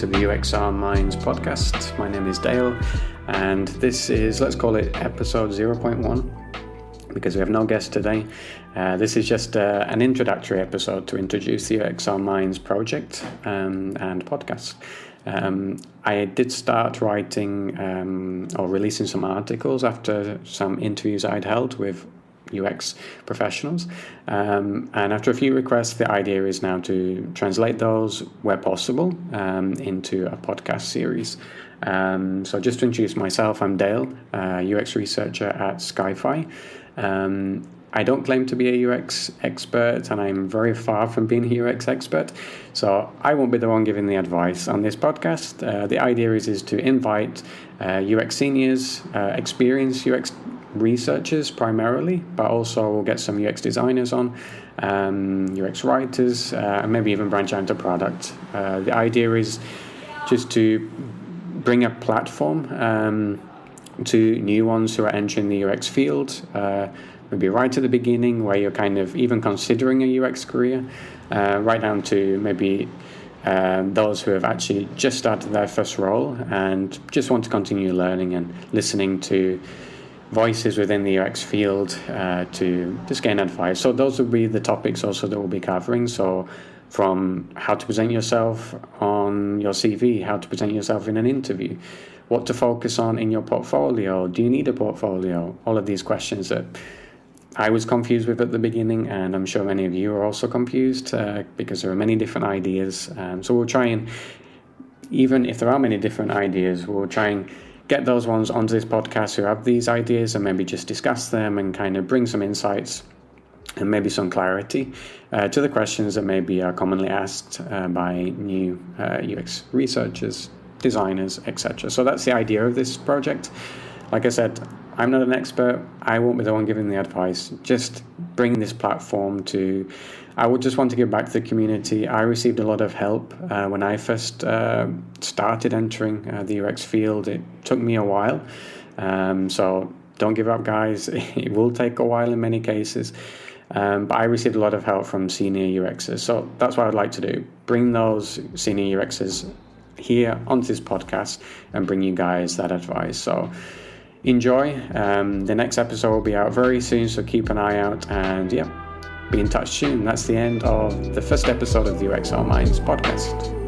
to the UXR Minds Podcast. My name is Dale, and this is, let's call it episode 0.1, because we have no guest today. This is just an introductory episode to introduce the UXR Minds project and podcast. I did start writing or releasing some articles after some interviews I'd held with UX professionals, and after a few requests, the idea is now to translate those where possible into a podcast series. So just to introduce myself, I'm Dale, UX researcher at Skyfi. I don't claim to be a UX expert, and I'm very far from being a UX expert, so I won't be the one giving the advice on this podcast. The idea is to invite UX seniors, experienced UX researchers primarily, but also we'll get some UX designers on, UX writers, and maybe even branch out into product. The idea is just to bring a platform to new ones who are entering the UX field, maybe right at the beginning where you're kind of even considering a UX career, right down to maybe those who have actually just started their first role and just want to continue learning and listening to voices within the UX field to just gain advice. So those will be the topics also that we'll be covering. So from how to present yourself on your CV, how to present yourself in an interview, what to focus on in your portfolio, do you need a portfolio? All of these questions that I was confused with at the beginning, and I'm sure many of you are also confused because there are many different ideas. So we'll try and, even if there are many different ideas, we'll try and get those ones onto this podcast who have these ideas and maybe just discuss them and kind of bring some insights and maybe some clarity to the questions that maybe are commonly asked by new UX researchers, designers, etc. So that's the idea of this project. Like I said, I'm not an expert. I won't be the one giving the advice. Just bring this platform to, I would just want to give back to the community. I received a lot of help when I first started entering the UX field. It took me a while. So don't give up, guys. It will take a while in many cases. But I received a lot of help from senior UXers. So that's what I'd like to do. Bring those senior UXers here onto this podcast and bring you guys that advice. So enjoy. The next episode will be out very soon, so keep an eye out, and be in touch soon. That's the end of the first episode of the UXR Minds podcast.